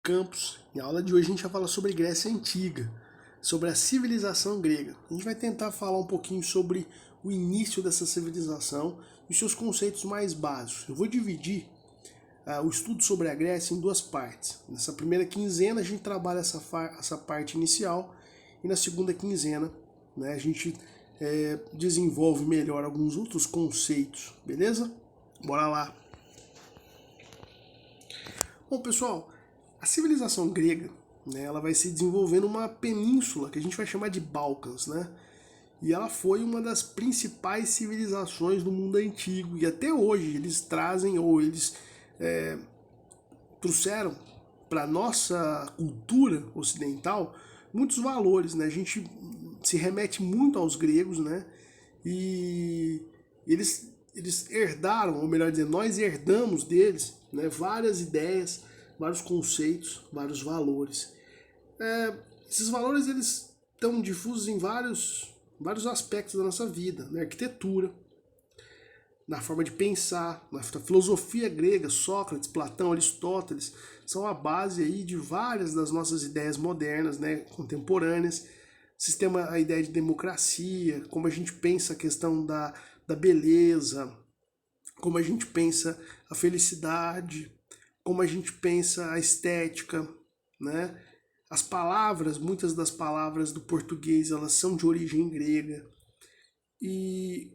Campos. Na aula de hoje a gente vai falar sobre Grécia Antiga, sobre a civilização grega. A gente vai tentar falar um pouquinho sobre o início dessa civilização e os seus conceitos mais básicos. Eu vou dividir o estudo sobre a Grécia em duas partes. Nessa primeira quinzena a gente trabalha essa parte inicial e na segunda quinzena, né, a gente desenvolve melhor alguns outros conceitos, beleza? Bora lá! Bom, pessoal, a civilização grega, né, ela vai se desenvolvendo numa península que a gente vai chamar de Balcãs, né? E ela foi uma das principais civilizações do mundo antigo. E até hoje eles trazem, ou eles trouxeram para a nossa cultura ocidental muitos valores, né? A gente se remete muito aos gregos, né? E eles herdaram, ou melhor dizendo, nós herdamos deles, né, várias ideias, vários conceitos, vários valores. Esses valores eles estão difusos em vários aspectos da nossa vida, na arquitetura, na forma de pensar, na filosofia grega, Sócrates, Platão, Aristóteles, são a base aí de várias das nossas ideias modernas, né, contemporâneas, a ideia de democracia, como a gente pensa a questão da beleza, como a gente pensa a felicidade, como a gente pensa a estética, né? As palavras, muitas das palavras do português, elas são de origem grega. E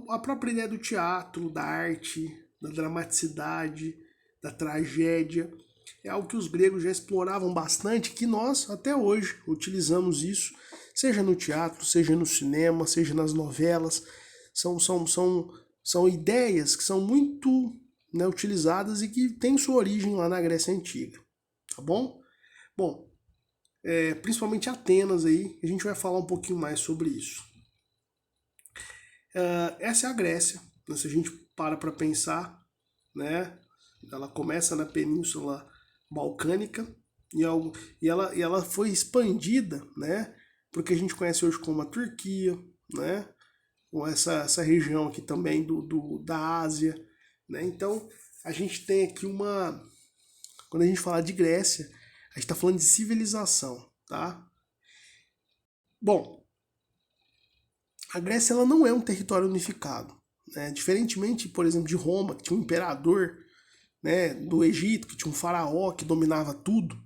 a própria ideia do teatro, da arte, da dramaticidade, da tragédia, é algo que os gregos já exploravam bastante, que nós, até hoje, utilizamos isso, seja no teatro, seja no cinema, seja nas novelas. São ideias que são muito, né, utilizadas e que têm sua origem lá na Grécia Antiga, tá bom? Bom, principalmente Atenas aí, a gente vai falar um pouquinho mais sobre isso. Essa é a Grécia, né, se a gente para pensar, né, ela começa na Península Balcânica e ela foi expandida, né, porque a gente conhece hoje como a Turquia, né, com essa região aqui também da Ásia, né? Então a gente tem aqui quando a gente fala de Grécia, a gente está falando de civilização, tá? Bom, a Grécia ela não é um território unificado, né? Diferentemente, por exemplo, de Roma, que tinha um imperador, né? Do Egito, que tinha um faraó que dominava tudo,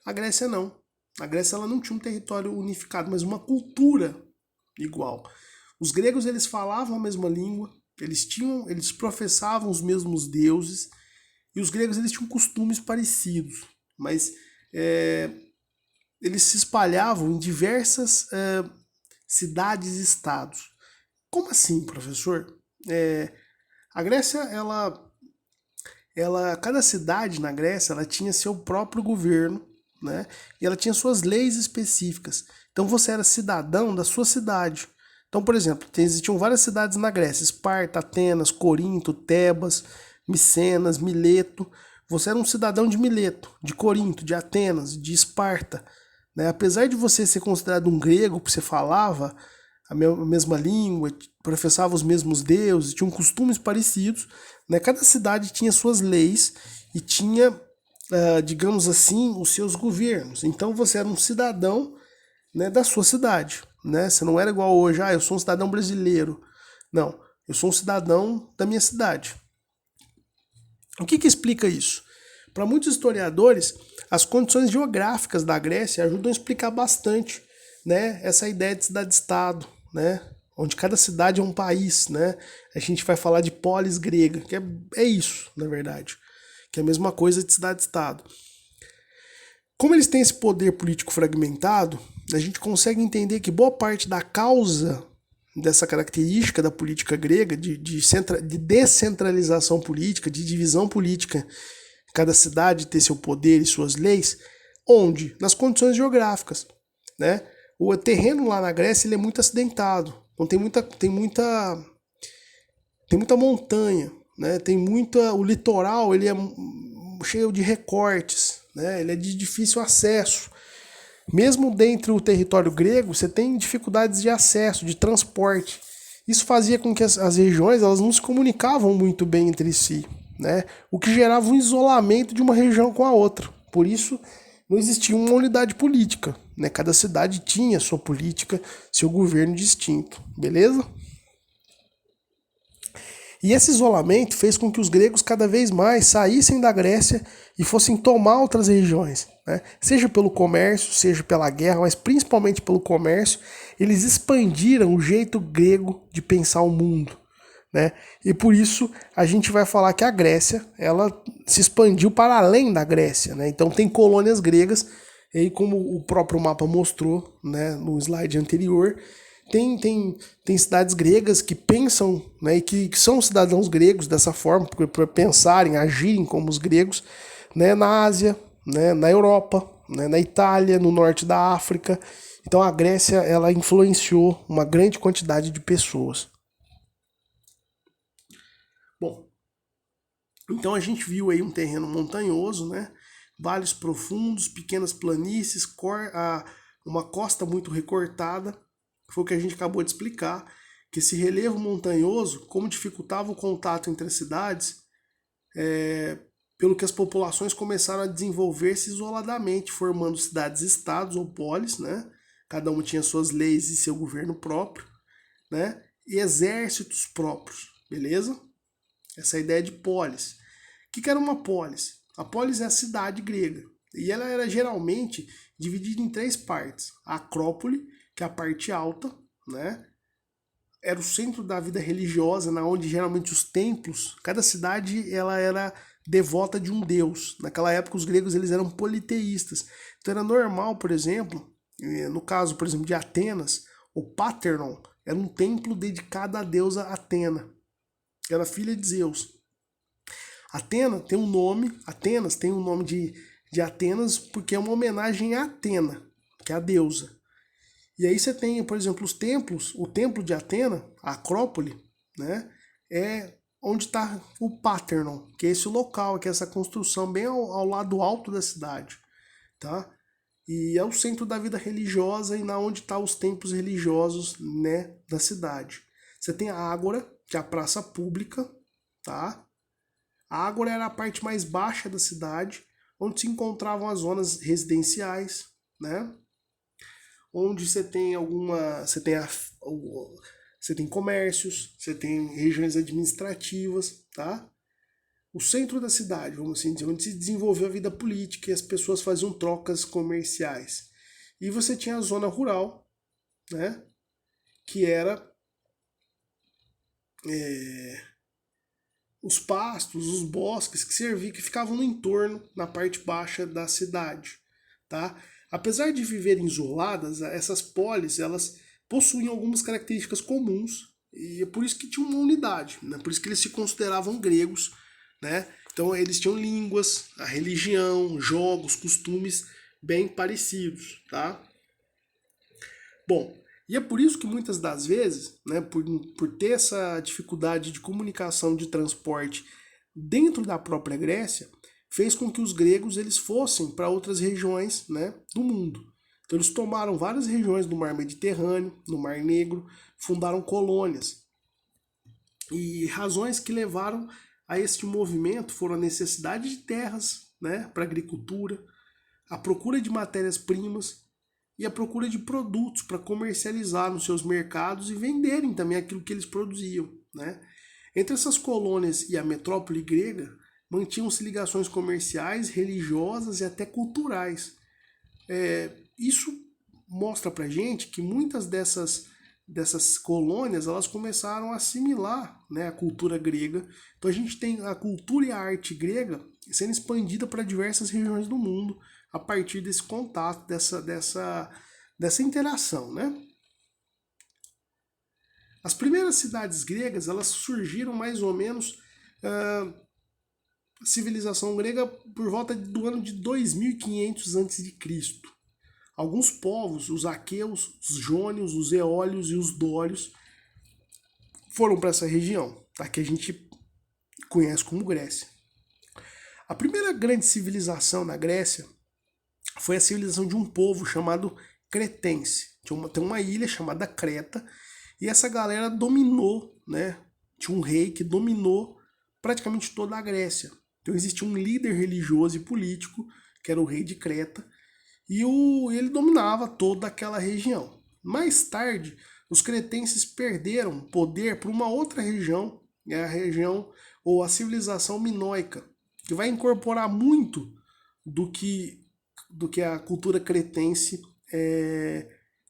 a Grécia não. A Grécia ela não tinha um território unificado, mas uma cultura igual. Os gregos eles falavam a mesma língua, eles professavam os mesmos deuses, e os gregos eles tinham costumes parecidos, mas eles se espalhavam em diversas cidades e estados. Como assim, professor? A Grécia, cada cidade na Grécia, ela tinha seu próprio governo, né? E ela tinha suas leis específicas. Então você era cidadão da sua cidade. Então, por exemplo, existiam várias cidades na Grécia: Esparta, Atenas, Corinto, Tebas, Micenas, Mileto. Você era um cidadão de Mileto, de Corinto, de Atenas, de Esparta, né? Apesar de você ser considerado um grego, porque você falava a mesma língua, professava os mesmos deuses, tinham costumes parecidos, né? Cada cidade tinha suas leis e tinha, digamos assim, os seus governos. Então você era um cidadão, né, da sua cidade, né? Você não era igual hoje, eu sou um cidadão brasileiro. Não, eu sou um cidadão da minha cidade. O que explica isso? Para muitos historiadores, as condições geográficas da Grécia ajudam a explicar bastante, né, essa ideia de cidade-estado, né, onde cada cidade é um país, né? A gente vai falar de polis grega, que é isso, na verdade, que é a mesma coisa de cidade-estado. Como eles têm esse poder político fragmentado, a gente consegue entender que boa parte da causa dessa característica da política grega, de descentralização política, de divisão política, cada cidade ter seu poder e suas leis, onde? Nas condições geográficas, né? O terreno lá na Grécia ele é muito acidentado, então tem muita montanha, né? O litoral ele é cheio de recortes, né? Ele é de difícil acesso. Mesmo dentro do território grego, você tem dificuldades de acesso, de transporte. Isso fazia com que as regiões elas não se comunicavam muito bem entre si, né? O que gerava um isolamento de uma região com a outra. Por isso não existia uma unidade política, né? Cada cidade tinha sua política, seu governo distinto, beleza? E esse isolamento fez com que os gregos cada vez mais saíssem da Grécia e fossem tomar outras regiões, né? Seja pelo comércio, seja pela guerra, mas principalmente pelo comércio, eles expandiram o jeito grego de pensar o mundo, né? E por isso a gente vai falar que a Grécia, ela se expandiu para além da Grécia, né? Então tem colônias gregas, e aí como o próprio mapa mostrou, né, no slide anterior, tem cidades gregas que pensam, né, e que são cidadãos gregos dessa forma, por pensarem, agirem como os gregos, né, na Ásia, né, na Europa, né, na Itália, no norte da África. Então a Grécia, ela influenciou uma grande quantidade de pessoas. Bom, então a gente viu aí um terreno montanhoso, né, vales profundos, pequenas planícies, uma costa muito recortada. Foi o que a gente acabou de explicar, que esse relevo montanhoso, como dificultava o contato entre as cidades, pelo que as populações começaram a desenvolver-se isoladamente, formando cidades-estados ou polis, né? Cada uma tinha suas leis e seu governo próprio, né? E exércitos próprios, beleza? Essa é a ideia de polis. O que era uma polis? A polis é a cidade grega, e ela era geralmente dividida em três partes. A Acrópole, que é a parte alta, né? Era o centro da vida religiosa, na onde geralmente os templos, cada cidade ela era devota de um deus. Naquela época os gregos eles eram politeístas. Então era normal, por exemplo, no caso, por exemplo, de Atenas, o Paternon era um templo dedicado à deusa Atena, que era filha de Zeus. Atenas tem um nome de Atenas porque é uma homenagem a Atena, que é a deusa. E aí você tem, por exemplo, os templos, o templo de Atena, a Acrópole, né, é onde está o Paternon, que é esse local, que é essa construção bem ao lado alto da cidade, tá? E é o centro da vida religiosa e na onde estão os templos religiosos, né, da cidade. Você tem a Ágora, que é a praça pública, tá? A Ágora era a parte mais baixa da cidade, onde se encontravam as zonas residenciais, né? Onde você tem você tem comércios, você tem regiões administrativas, tá? O centro da cidade, vamos assim dizer, onde se desenvolveu a vida política e as pessoas faziam trocas comerciais. E você tinha a zona rural, né? Que era os pastos, os bosques que ficavam no entorno, na parte baixa da cidade, tá? Apesar de viverem isoladas, essas polis, elas possuem algumas características comuns e é por isso que tinham uma unidade, né? Por isso que eles se consideravam gregos, né? Então eles tinham línguas, a religião, jogos, costumes bem parecidos, tá? Bom, e é por isso que muitas das vezes, né, por ter essa dificuldade de comunicação, de transporte dentro da própria Grécia, fez com que os gregos eles fossem para outras regiões, né, do mundo. Então eles tomaram várias regiões do Mar Mediterrâneo, no Mar Negro, fundaram colônias. E razões que levaram a este movimento foram a necessidade de terras, né, para agricultura, a procura de matérias-primas e a procura de produtos para comercializar nos seus mercados e venderem também aquilo que eles produziam, né? Entre essas colônias e a metrópole grega, mantinham-se ligações comerciais, religiosas e até culturais. Isso mostra para gente que muitas dessas colônias elas começaram a assimilar, né, a cultura grega. Então a gente tem a cultura e a arte grega sendo expandida para diversas regiões do mundo a partir desse contato, dessa interação, né? As primeiras cidades gregas elas surgiram mais ou menos a civilização grega por volta do ano de 2500 a.C. Alguns povos, os aqueus, os jônios, os eólios e os dórios, foram para essa região, tá? Que a gente conhece como Grécia. A primeira grande civilização na Grécia foi a civilização de um povo chamado cretense. Tem uma ilha chamada Creta e essa galera dominou, né? Tinha um rei que dominou praticamente toda a Grécia. Então existia um líder religioso e político, que era o rei de Creta, ele dominava toda aquela região. Mais tarde, os cretenses perderam poder para uma outra região, a região ou a civilização minoica, que vai incorporar muito do que, do que a cultura cretense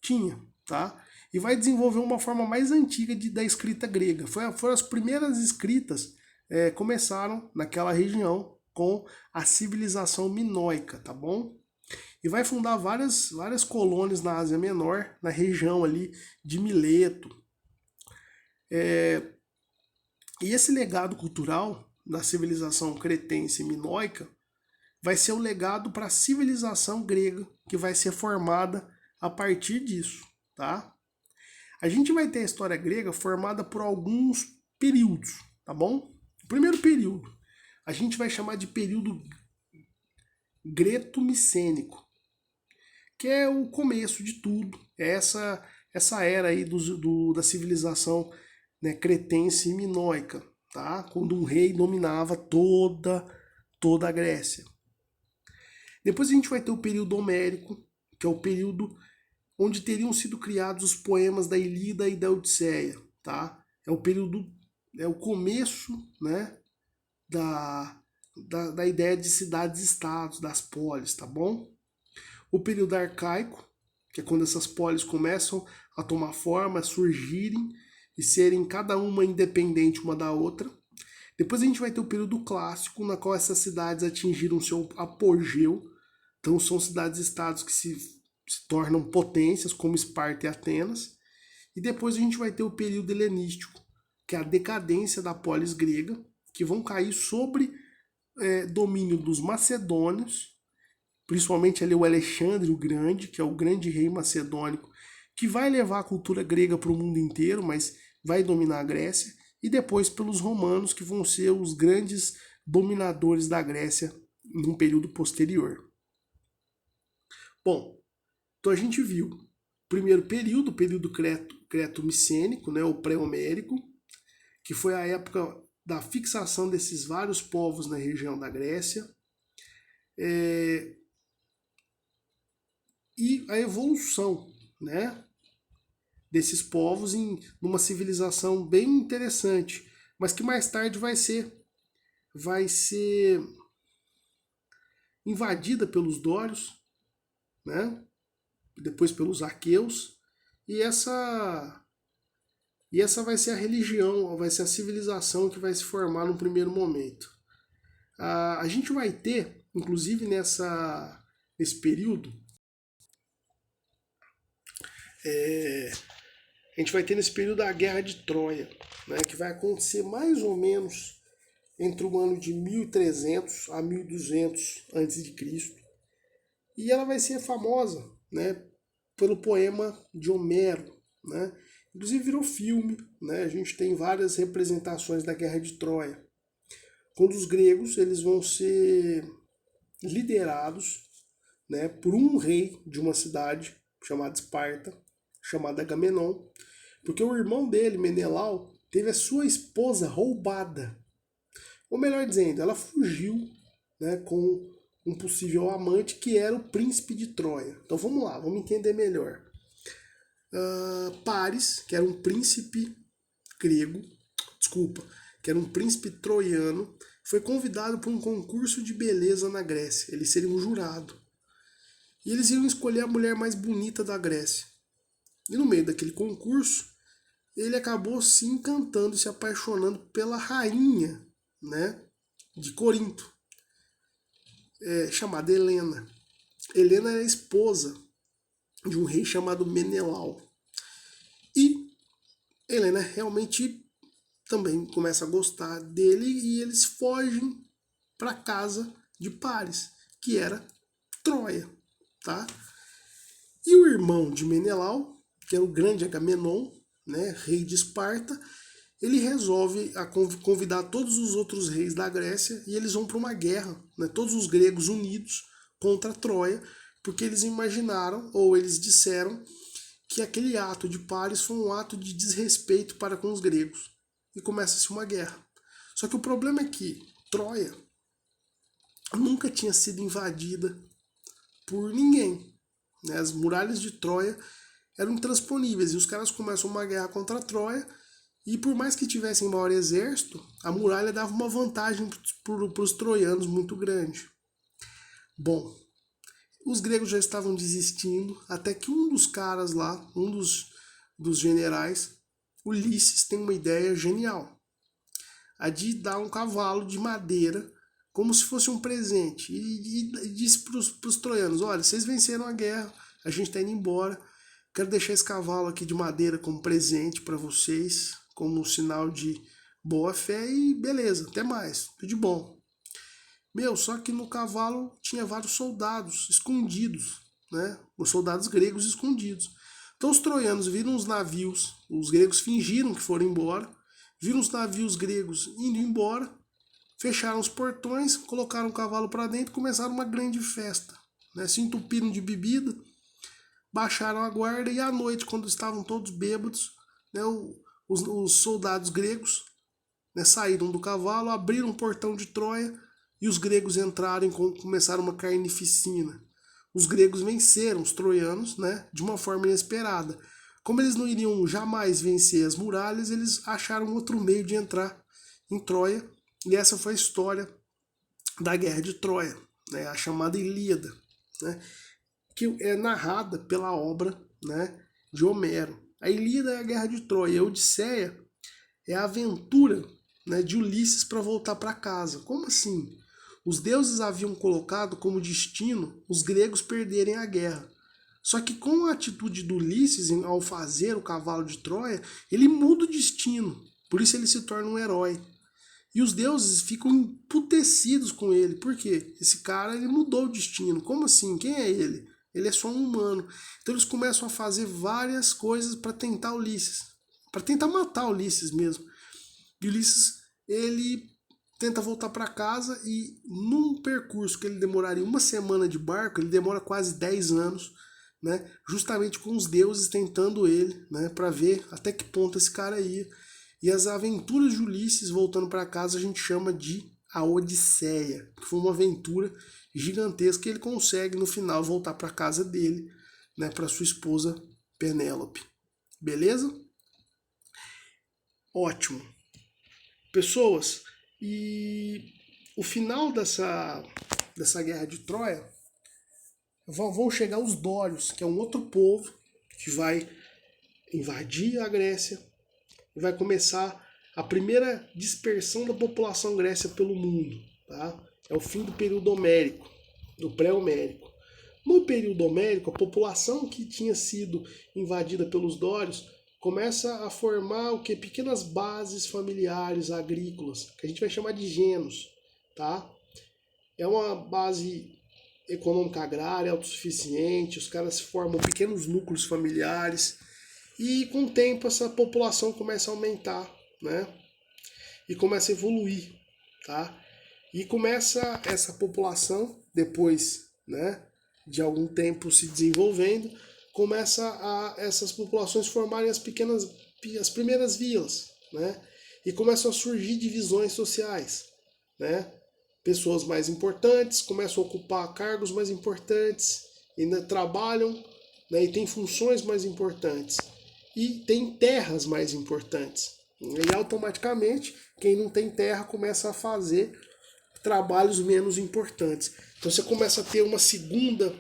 tinha, tá? E vai desenvolver uma forma mais antiga da escrita grega. Foram as primeiras escritas começaram naquela região com a civilização minoica, tá bom? E vai fundar várias colônias na Ásia Menor, na região ali de Mileto. E esse legado cultural da civilização cretense e minoica vai ser o legado para a civilização grega que vai ser formada a partir disso, tá? A gente vai ter a história grega formada por alguns períodos, tá bom? O primeiro período a gente vai chamar de período greto-micênico, que é o começo de tudo. É essa era aí da civilização, né, cretense e minoica, tá? Quando um rei dominava toda a Grécia. Depois a gente vai ter o período homérico, que é o período onde teriam sido criados os poemas da Ilíada e da Odisseia, tá? É o período, é o começo, né, da ideia de cidades-estados, das polis, tá bom? O período arcaico, que é quando essas polis começam a tomar forma, a surgirem e serem cada uma independente uma da outra. Depois a gente vai ter o período clássico, na qual essas cidades atingiram seu apogeu. Então são cidades-estados que se tornam potências, como Esparta e Atenas. E depois a gente vai ter o período helenístico, que é a decadência da polis grega, que vão cair sobre domínio dos macedônios, principalmente ali o Alexandre o Grande, que é o grande rei macedônico, que vai levar a cultura grega para o mundo inteiro, mas vai dominar a Grécia, e depois pelos romanos, que vão ser os grandes dominadores da Grécia num período posterior. Bom, então a gente viu o primeiro período, o período creto-micênico, né, o pré-homérico, que foi a época da fixação desses vários povos na região da Grécia, e a evolução, né, desses povos em uma civilização bem interessante, mas que mais tarde vai ser invadida pelos dórios, né, depois pelos aqueus, e essa vai ser a religião, vai ser a civilização que vai se formar no primeiro momento. A gente vai ter, inclusive nesse período, a gente vai ter nesse período a Guerra de Troia, né, que vai acontecer mais ou menos entre o ano de 1300 a 1200 a.C. E ela vai ser famosa, né, pelo poema de Homero, né? Inclusive virou filme, né? A gente tem várias representações da Guerra de Troia. Quando os gregos eles vão ser liderados, né, por um rei de uma cidade chamada Esparta, chamada Agamenon, porque o irmão dele, Menelau, teve a sua esposa roubada. Ou melhor dizendo, ela fugiu, né, com um possível amante que era o príncipe de Troia. Então vamos lá, vamos entender melhor. Paris, que era um príncipe grego, que era um príncipe troiano, foi convidado para um concurso de beleza na Grécia. Ele seria um jurado. E eles iam escolher a mulher mais bonita da Grécia. E no meio daquele concurso, ele acabou se encantando, se apaixonando pela rainha, né, de Corinto, chamada Helena. Helena era esposa de um rei chamado Menelau. E Helena realmente também começa a gostar dele e eles fogem para casa de Paris, que era Troia, tá? E o irmão de Menelau, que era o grande Agamenon, né, rei de Esparta, ele resolve convidar todos os outros reis da Grécia e eles vão para uma guerra, né, todos os gregos unidos contra Troia, porque eles imaginaram, ou eles disseram, que aquele ato de Paris foi um ato de desrespeito para com os gregos. E começa-se uma guerra. Só que o problema é que Troia nunca tinha sido invadida por ninguém, né? As muralhas de Troia eram intransponíveis e os caras começam uma guerra contra a Troia e por mais que tivessem maior exército, a muralha dava uma vantagem para os troianos muito grande. Bom, os gregos já estavam desistindo, até que um dos caras lá, dos generais, Ulisses, tem uma ideia genial. A de dar um cavalo de madeira como se fosse um presente. E disse para os troianos, olha, vocês venceram a guerra, a gente está indo embora, quero deixar esse cavalo aqui de madeira como presente para vocês, como um sinal de boa fé e beleza, até mais, tudo de bom. Só que no cavalo tinha vários soldados escondidos, né? Os soldados gregos escondidos. Então os troianos viram os navios, os gregos fingiram que foram embora, viram os navios gregos indo embora, fecharam os portões, colocaram o cavalo para dentro e começaram uma grande festa, né? Se entupiram de bebida, baixaram a guarda e à noite, quando estavam todos bêbados, né, os soldados gregos, né, saíram do cavalo, abriram o portão de Troia e os gregos entraram e começaram uma carnificina. Os gregos venceram os troianos, né, de uma forma inesperada. Como eles não iriam jamais vencer as muralhas, eles acharam outro meio de entrar em Troia. E essa foi a história da Guerra de Troia, né, a chamada Ilíada, né, que é narrada pela obra, né, de Homero. A Ilíada é a Guerra de Troia, a Odisseia é a aventura, né, de Ulisses para voltar para casa. Como assim? Os deuses haviam colocado como destino os gregos perderem a guerra. Só que com a atitude do Ulisses ao fazer o cavalo de Troia, ele muda o destino. Por isso ele se torna um herói. E os deuses ficam emputecidos com ele. Por quê? Esse cara ele mudou o destino. Como assim? Quem é ele? Ele é só um humano. Então eles começam a fazer várias coisas para tentar Ulisses. Para tentar matar Ulisses mesmo. E Ulisses, ele tenta voltar para casa e num percurso que ele demoraria uma semana de barco, ele demora quase 10 anos, né? Justamente com os deuses tentando ele, né? Para ver até que ponto esse cara ia. E as aventuras de Ulisses voltando para casa a gente chama de a Odisseia, que foi uma aventura gigantesca que ele consegue no final voltar para casa dele, né? Para sua esposa Penélope. Beleza? Ótimo. Pessoas, e o final dessa guerra de Troia vão chegar os dórios, que é um outro povo que vai invadir a Grécia e vai começar a primeira dispersão da população grécia pelo mundo. Tá? É o fim do período homérico, do pré-homérico. No período homérico, a população que tinha sido invadida pelos dórios começa a formar o que? Pequenas bases familiares agrícolas, que a gente vai chamar de genos. Tá? É uma base econômica agrária, autossuficiente, os caras formam pequenos núcleos familiares e com o tempo essa população começa a aumentar, né? E começa a evoluir, tá? E começa essa população, depois, né, de algum tempo se desenvolvendo, começa a essas populações formarem as primeiras vilas, né? E começam a surgir divisões sociais, né? Pessoas mais importantes começam a ocupar cargos mais importantes, ainda trabalham, né, e têm funções mais importantes. E tem terras mais importantes. E automaticamente, quem não tem terra começa a fazer trabalhos menos importantes. Então você começa a ter uma segunda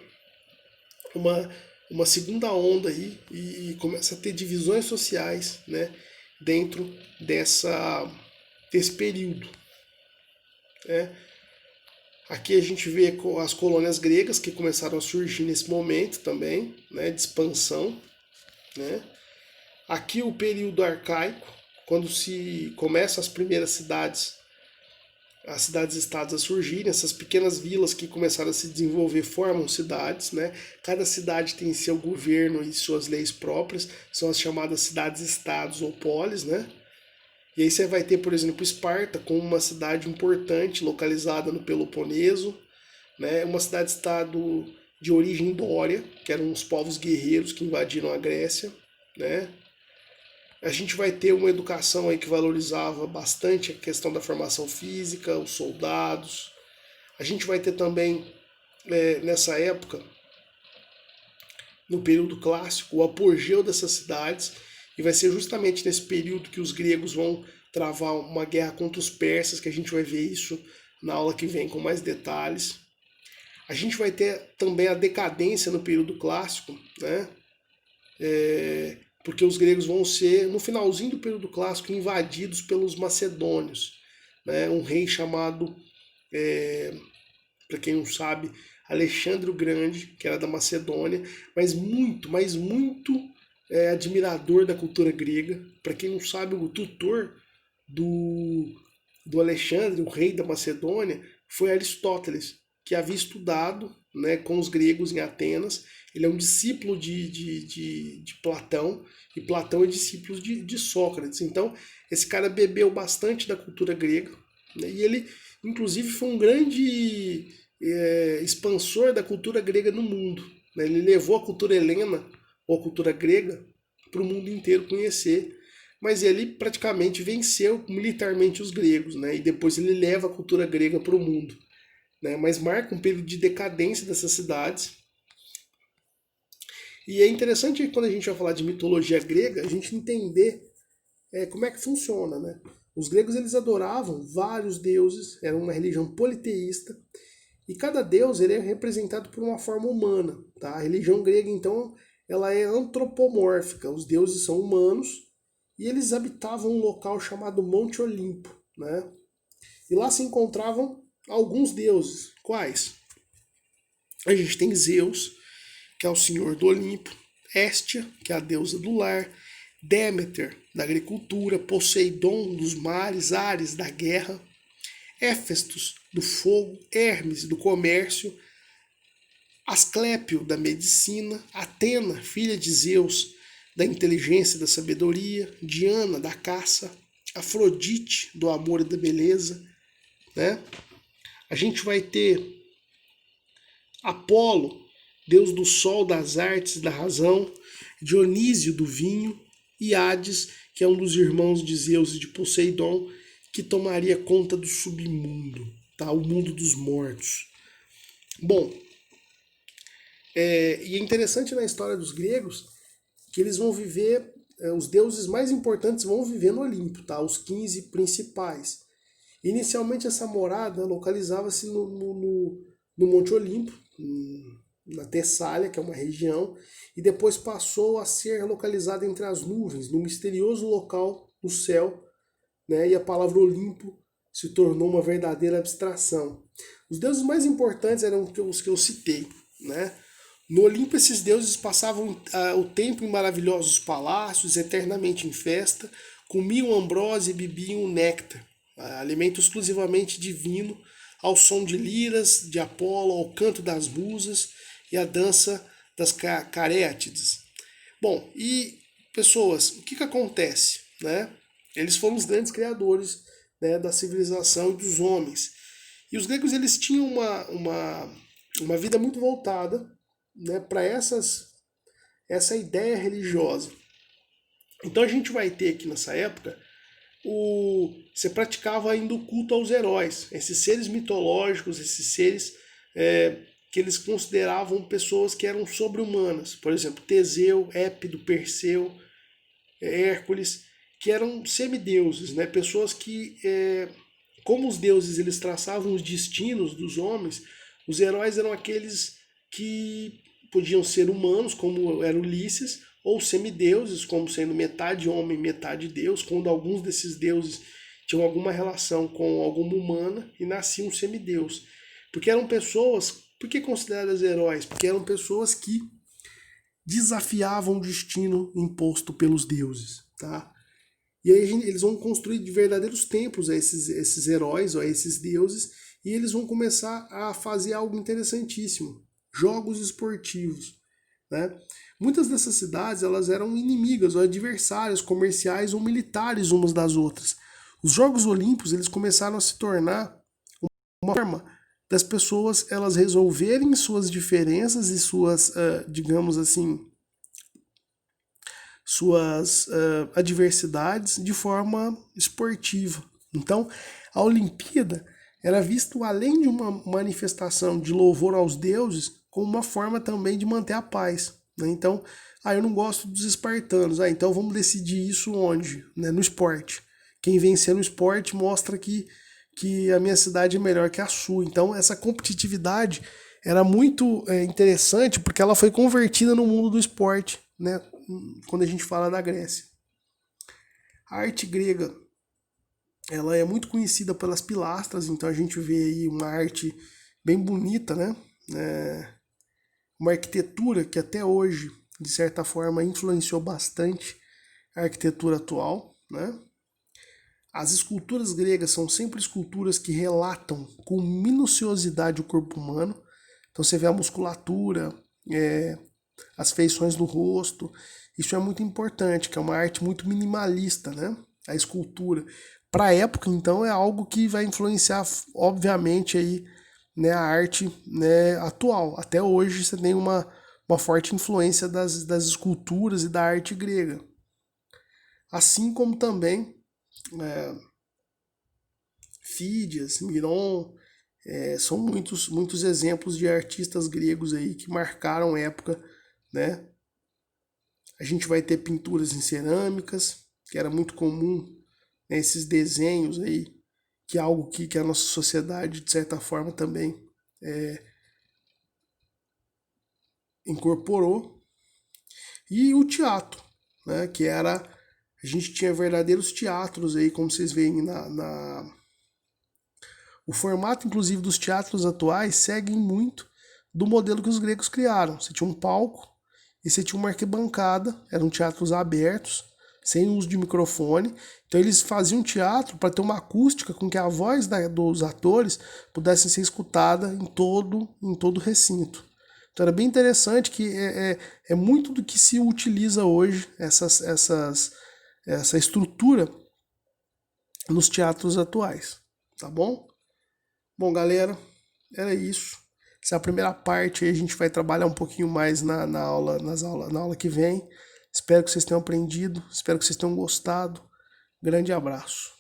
onda aí e começa a ter divisões sociais, né, dentro desse período. Aqui a gente vê as colônias gregas que começaram a surgir nesse momento também, né, de expansão, né? Aqui o período arcaico, quando se começam as primeiras cidades, as cidades-estados a surgirem, essas pequenas vilas que começaram a se desenvolver formam cidades, né? Cada cidade tem seu governo e suas leis próprias, são as chamadas cidades-estados ou polis, né? E aí você vai ter, por exemplo, Esparta como uma cidade importante localizada no Peloponeso, né? Uma cidade-estado de origem dória, que eram os povos guerreiros que invadiram a Grécia, né? A gente vai ter uma educação aí que valorizava bastante a questão da formação física, os soldados. A gente vai ter também, nessa época, no período clássico, o apogeu dessas cidades, e vai ser justamente nesse período que os gregos vão travar uma guerra contra os persas, que a gente vai ver isso na aula que vem com mais detalhes. A gente vai ter também a decadência no período clássico, né? Porque os gregos vão ser, no finalzinho do período clássico, invadidos pelos macedônios, né? Um rei chamado, para quem não sabe, Alexandre o Grande, que era da Macedônia, mas muito admirador da cultura grega. Para quem não sabe, o tutor do Alexandre, o rei da Macedônia, foi Aristóteles, que havia estudado, né, com os gregos em Atenas. Ele é um discípulo de Platão, e Platão é discípulo de Sócrates. Então, esse cara bebeu bastante da cultura grega, né, e ele, inclusive, foi um grande expansor da cultura grega no mundo. Né? Ele levou a cultura helena, ou a cultura grega, para o mundo inteiro conhecer. Mas ele praticamente venceu militarmente os gregos, né? E depois ele leva a cultura grega para o mundo. Né? Mas marca um período de decadência dessas cidades. E é interessante quando a gente vai falar de mitologia grega, a gente entender como é que funciona, né? Os gregos eles adoravam vários deuses, era uma religião politeísta, e cada deus ele é representado por uma forma humana, tá? A religião grega então ela é antropomórfica, os deuses são humanos e eles habitavam um local chamado Monte Olimpo, né? E lá se encontravam alguns deuses. Quais? A gente tem Zeus, que é o senhor do Olimpo, Héstia, que é a deusa do lar, Démeter, da agricultura, Poseidon, dos mares, Ares, da guerra, Héfestos, do fogo, Hermes, do comércio, Asclépio, da medicina, Atena, filha de Zeus, da inteligência e da sabedoria, Diana, da caça, Afrodite, do amor e da beleza, né? A gente vai ter Apolo, deus do sol, das artes, da razão, Dionísio, do vinho, e Hades, que é um dos irmãos de Zeus e de Poseidon, que tomaria conta do submundo, tá? O mundo dos mortos. Bom, e é interessante na história dos gregos que eles vão viver, os deuses mais importantes vão viver no Olimpo, tá? Os 15 principais. Inicialmente essa morada localizava-se no Monte Olimpo, na Tessália, que é uma região, e depois passou a ser localizada entre as nuvens, no misterioso local no céu, né? E a palavra Olimpo se tornou uma verdadeira abstração. Os deuses mais importantes eram os que eu citei, né? No Olimpo, esses deuses passavam o tempo em maravilhosos palácios, eternamente em festa, comiam ambrósia e bebiam néctar, alimento exclusivamente divino, ao som de liras, de Apolo, ao canto das musas e à dança das carétides. Bom, e pessoas, o que acontece? Né? Eles foram os grandes criadores, né, da civilização e dos homens. E os gregos eles tinham uma vida muito voltada, né, para essa ideia religiosa. Então a gente vai ter aqui nessa época você praticava ainda o culto aos heróis, esses seres mitológicos, esses seres que eles consideravam pessoas que eram sobre-humanas, por exemplo, Teseu, Épido, Perseu, Hércules, que eram semideuses, né? Pessoas que, como os deuses eles traçavam os destinos dos homens, os heróis eram aqueles que podiam ser humanos, como era Ulisses, ou semideuses, como sendo metade homem, metade deus, quando alguns desses deuses tinham alguma relação com alguma humana e nascia um semideus. Porque eram pessoas, por que consideradas heróis? Porque eram pessoas que desafiavam o destino imposto pelos deuses, tá? E aí eles vão construir de verdadeiros templos a esses heróis, ou a esses deuses, e eles vão começar a fazer algo interessantíssimo, jogos esportivos, né? Muitas dessas cidades elas eram inimigas ou adversárias comerciais ou militares umas das outras. Os Jogos Olímpicos eles começaram a se tornar uma forma das pessoas elas resolverem suas diferenças e suas, digamos assim, suas adversidades de forma esportiva. Então, a Olimpíada era vista além de uma manifestação de louvor aos deuses, como uma forma também de manter a paz. né? Então, eu não gosto dos espartanos. Então vamos decidir isso onde? Né? No esporte. Quem vencer no esporte mostra que a minha cidade é melhor que a sua. Então essa competitividade era muito interessante porque ela foi convertida no mundo do esporte, né? Quando a gente fala da Grécia. A arte grega, ela é muito conhecida pelas pilastras, então a gente vê aí uma arte bem bonita, né? Uma arquitetura que até hoje, de certa forma, influenciou bastante a arquitetura atual, né? As esculturas gregas são sempre esculturas que relatam com minuciosidade o corpo humano. Então você vê a musculatura, as feições do rosto. Isso é muito importante, que é uma arte muito minimalista, né? A escultura. Para a época, então, é algo que vai influenciar, obviamente, aí, né, a arte, né, atual. Até hoje você tem uma forte influência das esculturas e da arte grega. Assim como também Fídias, Miron, são muitos exemplos de artistas gregos aí que marcaram época, né? A gente vai ter pinturas em cerâmicas, que era muito comum, né, esses desenhos aí, que é algo que a nossa sociedade, de certa forma, também incorporou. E o teatro, né, que era... A gente tinha verdadeiros teatros aí, como vocês veem O formato, inclusive, dos teatros atuais segue muito do modelo que os gregos criaram. Você tinha um palco e você tinha uma arquibancada, eram teatros abertos, sem uso de microfone. Então eles faziam teatro para ter uma acústica com que a voz dos atores pudesse ser escutada em todo o recinto. Então era bem interessante que é muito do que se utiliza hoje, essa estrutura nos teatros atuais, tá bom? Bom, galera, era isso. Essa é a primeira parte, aí a gente vai trabalhar um pouquinho mais na aula que vem. Espero que vocês tenham aprendido, espero que vocês tenham gostado. Grande abraço.